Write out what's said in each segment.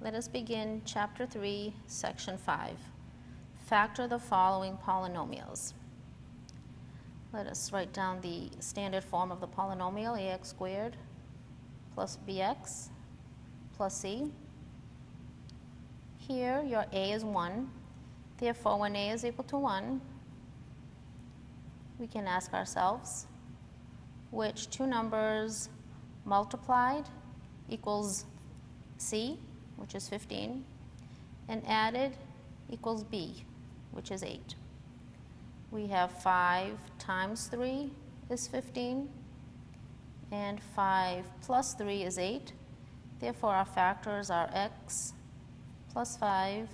Let us begin Chapter 3, Section 5. Factor the following polynomials. Let us write down the standard form of the polynomial, ax squared plus bx plus c. Here, your a is 1. Therefore, when a is equal to 1, we can ask ourselves, which two numbers multiplied equals c, which is 15, and added equals b, which is 8. We have 5 times 3 is 15, and 5 plus 3 is 8. Therefore, our factors are x plus 5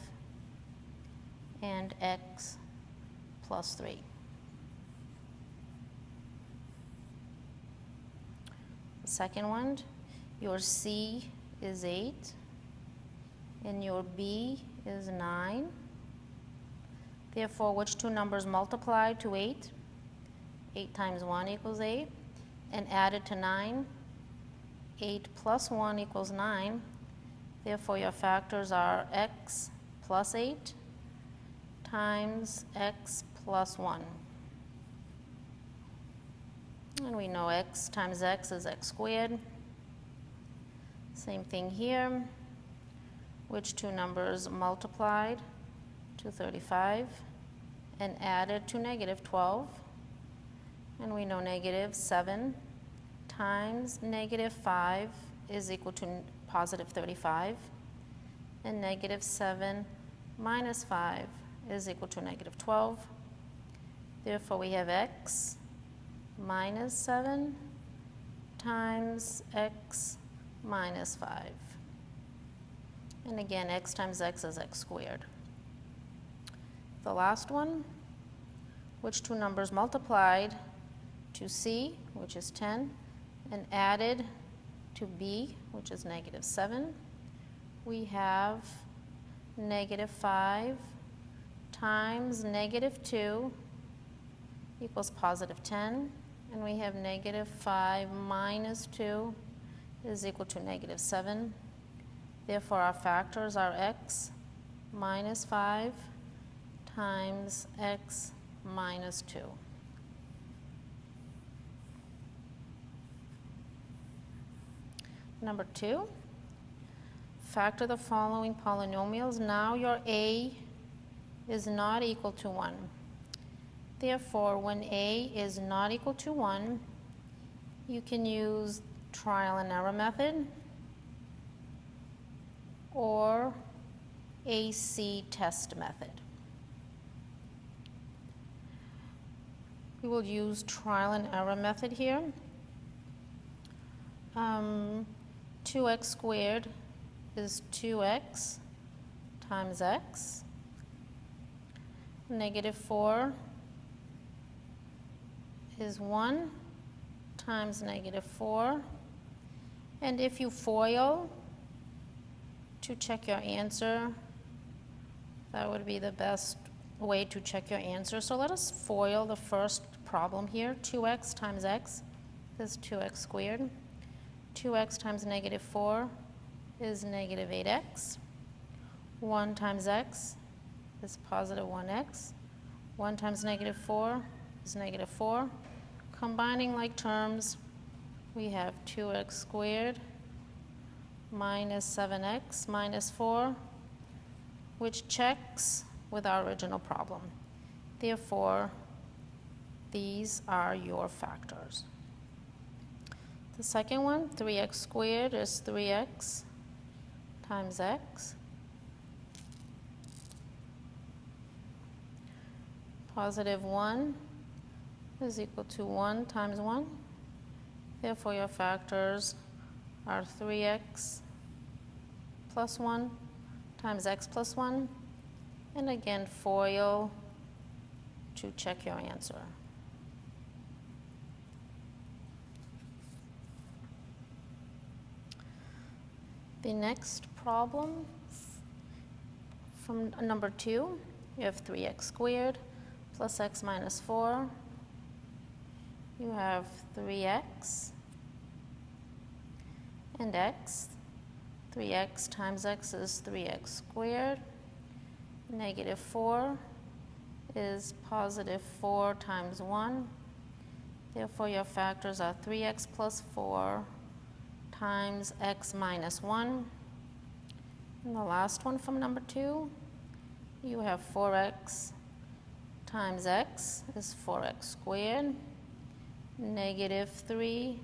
and x plus 3. The second one, your c is 8 and your b is 9. Therefore, which two numbers multiplied to 8? 8 times 1 equals 8, and added to 9. 8 plus 1 equals 9. Therefore, your factors are x plus 8 times x plus 1. And we know x times x is x squared. Same thing here. Which two numbers multiplied to 35 and added to negative 12? And we know negative 7 times negative 5 is equal to positive 35. And negative 7 minus 5 is equal to negative 12. Therefore, we have x minus 7 times x minus 5. And again, x times x is x squared. The last one, which two numbers multiplied to c, which is 10, and added to b, which is negative 7. We have negative 5 times negative 2 equals positive 10. And we have negative 5 minus 2 is equal to negative 7. Therefore, our factors are x minus 5 times x minus 2. Number 2, factor the following polynomials. Now your a is not equal to 1. Therefore, when a is not equal to 1, you can use trial and error method or AC test method. We will use trial and error method here. 2x squared is 2x times x. Negative 4 is 1 times negative 4. And if you FOIL to check your answer, that would be the best way to check your answer. So let us FOIL the first problem here. 2x times x is 2x squared. 2x times negative 4 is negative 8x. 1 times x is positive 1x. 1 times negative 4 is negative 4. Combining like terms, we have 2x squared minus 7x minus 4, which checks with our original problem. Therefore, these are your factors. The second one, 3x squared is 3x times x. Positive 1 is equal to 1 times 1. Therefore, your factors are 3x plus 1 times x plus 1. And again, FOIL to check your answer. The next problem from number 2, you have 3x squared plus x minus 4. You have 3x and x 3x times x is 3x squared. Negative 4 is positive 4 times 1. Therefore, your factors are 3x plus 4 times x minus 1. And the last one from number 2, you have 4x times x is 4x squared. Negative 3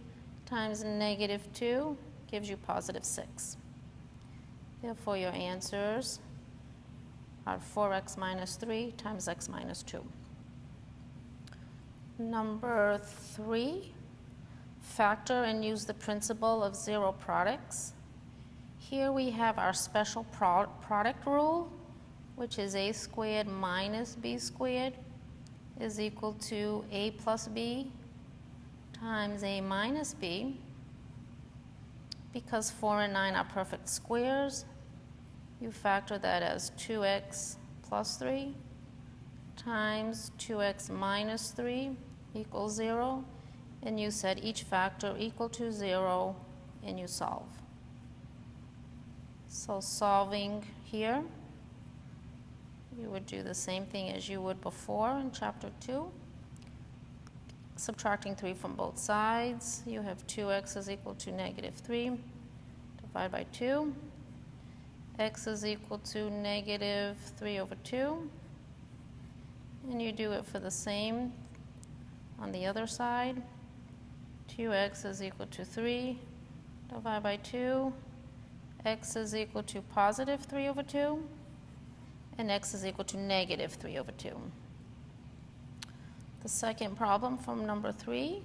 times negative 2 gives you positive 6. Therefore, your answers are 4x minus 3 times x minus 2. Number 3, factor and use the principle of zero products. Here we have our special product rule, which is a squared minus b squared is equal to a plus b times a minus b. Because 4 and 9 are perfect squares, you factor that as 2x plus 3 times 2x minus 3 equals 0, and you set each factor equal to 0, and you solve. So solving here, you would do the same thing as you would before in chapter 2. Subtracting 3 from both sides, you have 2x is equal to negative 3. Divide by 2. X is equal to negative 3 over 2. And you do it for the same on the other side. 2x is equal to 3. Divide by 2. X is equal to positive 3 over 2. And x is equal to negative 3 over 2. The second problem from number 3,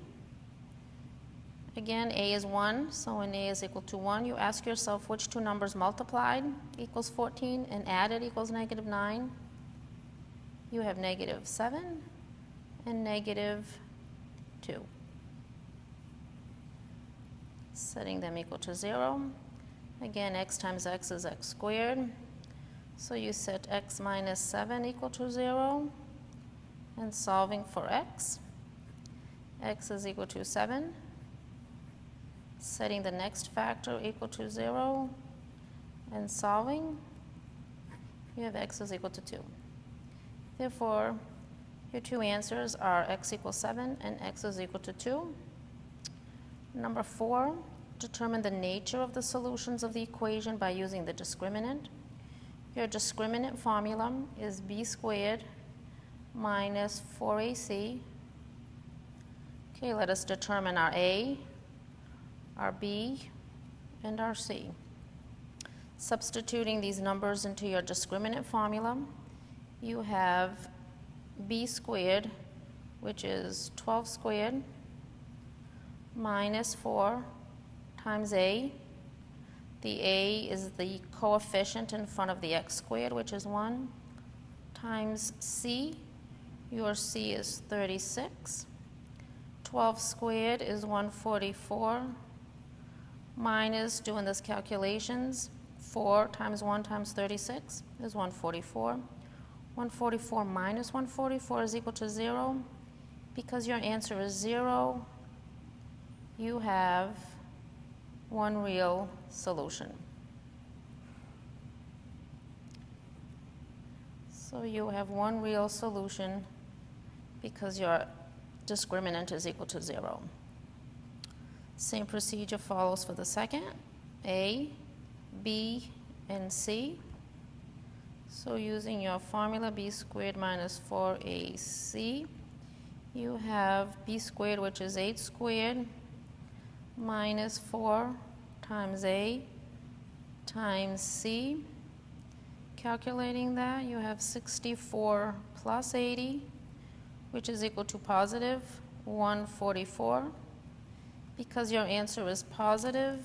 again, a is 1, so when a is equal to 1, you ask yourself which two numbers multiplied equals 14 and added equals negative 9. You have negative 7 and negative 2. Setting them equal to 0. Again, x times x is x squared. So you set x minus 7 equal to 0. And solving for x is equal to 7. Setting the next factor equal to 0. And solving, you have x is equal to 2. Therefore, your two answers are x equals 7 and x is equal to 2. Number 4, determine the nature of the solutions of the equation by using the discriminant. Your discriminant formula is b squared minus 4ac. Okay, let us determine our a, our b, and our c. Substituting these numbers into your discriminant formula, you have b squared, which is 12 squared, minus 4 times a. The a is the coefficient in front of the x squared, which is 1, times c. Your c is 36. 12 squared is 144. Minus, doing this calculations, 4 times 1 times 36 is 144. 144 minus 144 is equal to 0. Because your answer is 0, you have one real solution. So you have one real solution because your discriminant is equal to 0. Same procedure follows for the second, A, B, and C. So using your formula b squared minus 4ac, you have b squared, which is 8 squared, minus 4 times a times c. Calculating that, you have 64 plus 80, which is equal to positive 144. Because your answer is positive,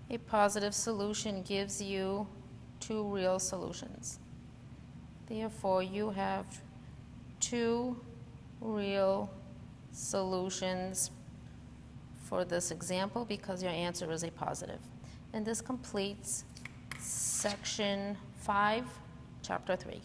a positive solution gives you two real solutions. Therefore, you have two real solutions for this example because your answer is a positive. And this completes section 5, chapter 3.